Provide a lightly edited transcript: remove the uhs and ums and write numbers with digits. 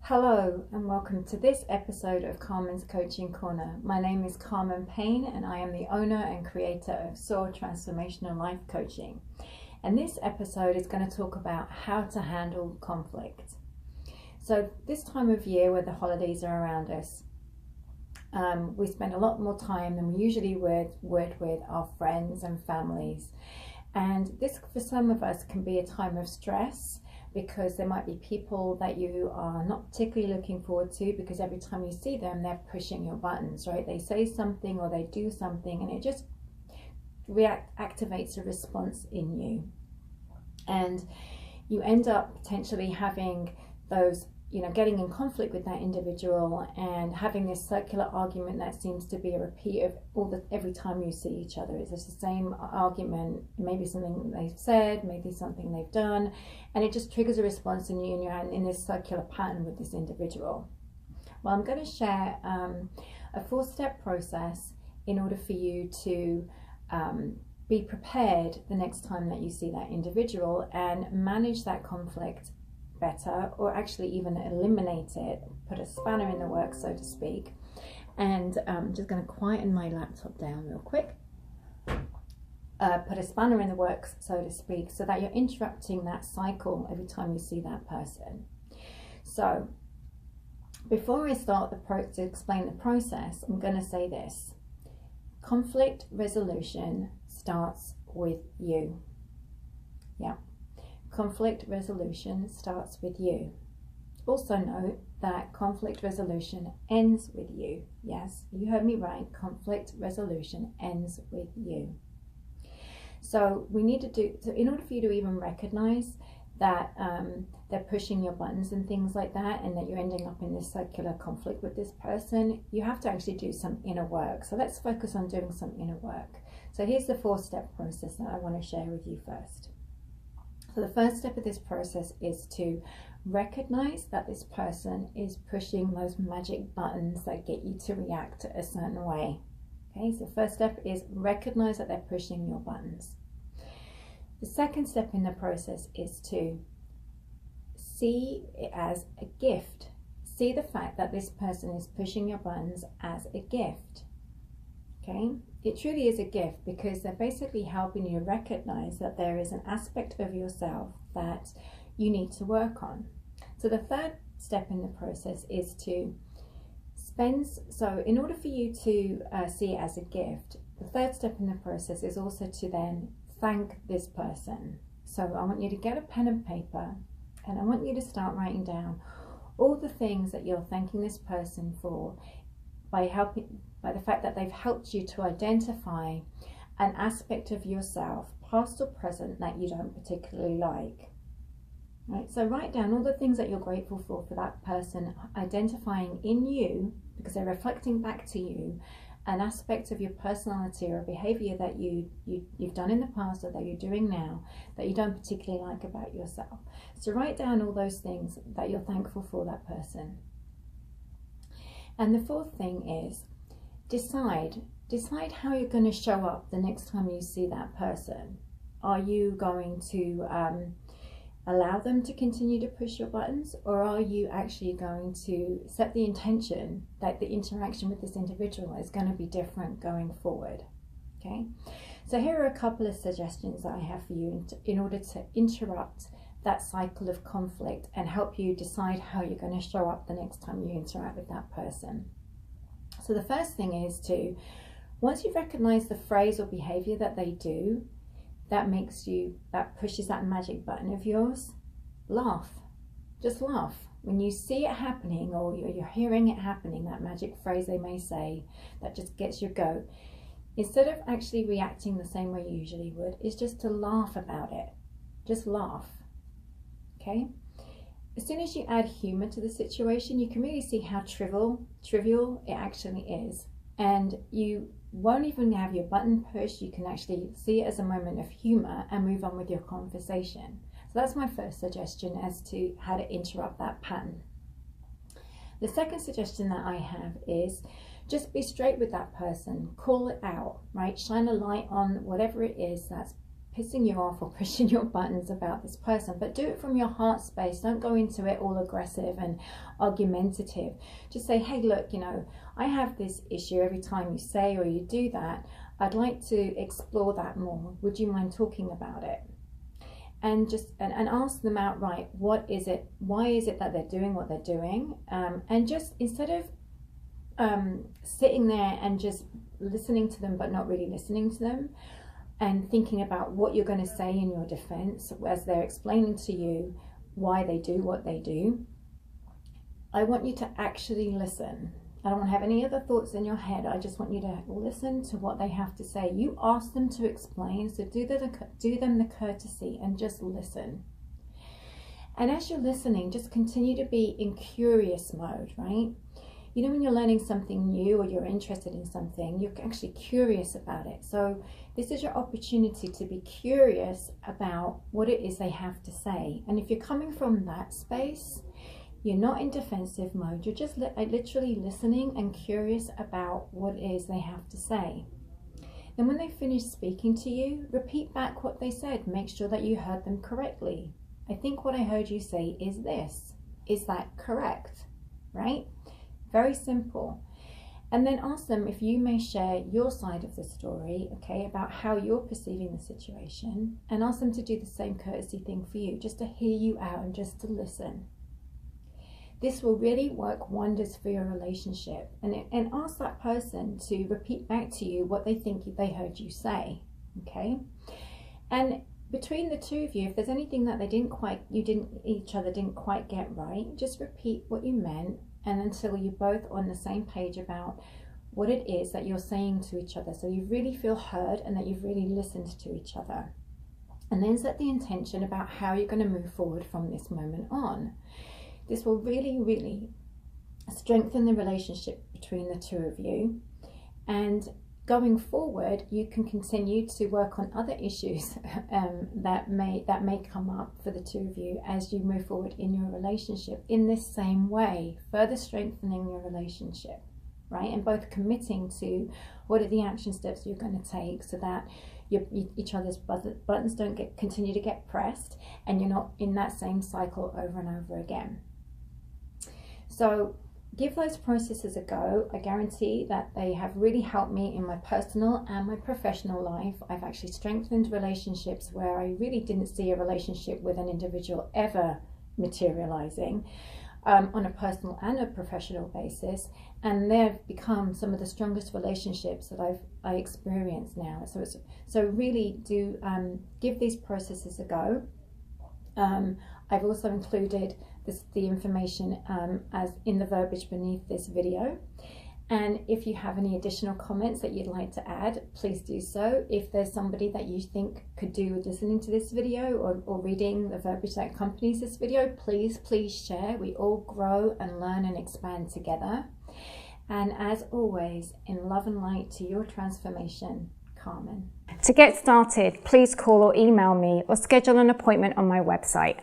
Hello and welcome to this episode of Carmen's Coaching Corner. My name is Carmen Payne and I am the owner and creator of SOAR Transformational Life Coaching. And this episode is going to talk about how to handle conflict. So this time of year where the holidays are around us, we spend a lot more time than we usually would with our friends and families. And this for some of us can be a time of stress, because there might be people that you are not particularly looking forward to, because every time you see them, they're pushing your buttons, right? They say something or they do something and it just activates a response in you. And you end up potentially having those, getting in conflict with that individual and having this circular argument that seems to be a repeat of every time you see each other. It's just the same argument, maybe something they've said, maybe something they've done, and it just triggers a response in you, and you're in this circular pattern with this individual. Well, I'm going to share a 4-step process in order for you to be prepared the next time that you see that individual and manage that conflict better, or actually even eliminate it, put a spanner in the works, so to speak. And I'm just going to quieten my laptop down real quick. Put a spanner in the works, so to speak, so that you're interrupting that cycle every time you see that person. So before I start to explain the process, I'm going to say this: conflict resolution starts with you. Yeah. Conflict resolution starts with you. Also note that conflict resolution ends with you. Yes, you heard me right. Conflict resolution ends with you. So we need to in order for you to even recognize that they're pushing your buttons and things like that, and that you're ending up in this circular conflict with this person, you have to actually do some inner work. So let's focus on doing some inner work. So here's the 4-step process that I want to share with you first. So the first step of this process is to recognize that this person is pushing those magic buttons that get you to react a certain way. Okay, so the first step is recognize that they're pushing your buttons. The second step in the process is to see it as a gift. See the fact that this person is pushing your buttons as a gift. Okay, it truly is a gift, because they're basically helping you recognize that there is an aspect of yourself that you need to work on. So the third step in the process is to so in order for you to see it as a gift, the third step in the process is also to then thank this person. So I want you to get a pen and paper, and I want you to start writing down all the things that you're thanking this person for, by the fact that they've helped you to identify an aspect of yourself, past or present, that you don't particularly like. Right? So write down all the things that you're grateful for that person identifying in you, because they're reflecting back to you an aspect of your personality or a behavior that you've done in the past, or that you're doing now, that you don't particularly like about yourself. So write down all those things that you're thankful for that person. And the fourth thing is decide how you're going to show up the next time you see that person. Are you going to allow them to continue to push your buttons, or are you actually going to set the intention that the interaction with this individual is going to be different going forward? Okay, so here are a couple of suggestions that I have for you in order to interrupt that cycle of conflict and help you decide how you're going to show up the next time you interact with that person. So the first thing is to, once you've recognized the phrase or behavior that they do that pushes that magic button of yours, laugh. Just laugh. When you see it happening, or you're hearing it happening, that magic phrase they may say that just gets your goat, instead of actually reacting the same way you usually would, is just to laugh about it. Just laugh. Okay? As soon as you add humor to the situation, you can really see how trivial it actually is. And you won't even have your button pushed. You can actually see it as a moment of humor and move on with your conversation. So that's my first suggestion as to how to interrupt that pattern. The second suggestion that I have is just be straight with that person. Call it out, right? Shine a light on whatever it is that's pissing you off or pushing your buttons about this person, but do it from your heart space. Don't go into it all aggressive and argumentative. Just say, hey, look, you know, I have this issue every time you say or you do that. I'd like to explore that more. Would you mind talking about it? And just and ask them outright, what is it? Why is it that they're doing what they're doing? And just instead of sitting there and just listening to them but not really listening to them, and thinking about what you're going to say in your defense as they're explaining to you why they do what they do, I want you to actually listen. I don't want to have any other thoughts in your head. I just want you to listen to what they have to say. You ask them to explain, so do them the courtesy and just listen. And as you're listening, just continue to be in curious mode, right? You know, when you're learning something new or you're interested in something, you're actually curious about it. So this is your opportunity to be curious about what it is they have to say. And if you're coming from that space, you're not in defensive mode. You're just literally listening and curious about what it is they have to say. Then when they finish speaking to you, repeat back what they said. Make sure that you heard them correctly. I think what I heard you say is this. Is that correct? Right? Very simple. And then ask them if you may share your side of the story, okay, about how you're perceiving the situation, and ask them to do the same courtesy thing for you, just to hear you out and just to listen. This will really work wonders for your relationship. And ask that person to repeat back to you what they think they heard you say, okay? And between the two of you, if there's anything that each other didn't quite get right, just repeat what you meant, and until you're both on the same page about what it is that you're saying to each other, so you really feel heard and that you've really listened to each other. And then set the intention about how you're going to move forward from this moment on. This will really, really strengthen the relationship between the two of you. And going forward, you can continue to work on other issues that may come up for the two of you as you move forward in your relationship in this same way, further strengthening your relationship, right? And both committing to what are the action steps you're going to take so that each other's buttons don't continue to get pressed and you're not in that same cycle over and over again. So give those processes a go. I guarantee that they have really helped me in my personal and my professional life. I've actually strengthened relationships where I really didn't see a relationship with an individual ever materializing on a personal and a professional basis. And they've become some of the strongest relationships that I experience now. So really do give these processes a go. I've also included the information as in the verbiage beneath this video. And if you have any additional comments that you'd like to add, please do so. If there's somebody that you think could do with listening to this video or reading the verbiage that accompanies this video, please share. We all grow and learn and expand together. And as always, in love and light to your transformation, Carmen. To get started, please call or email me or schedule an appointment on my website.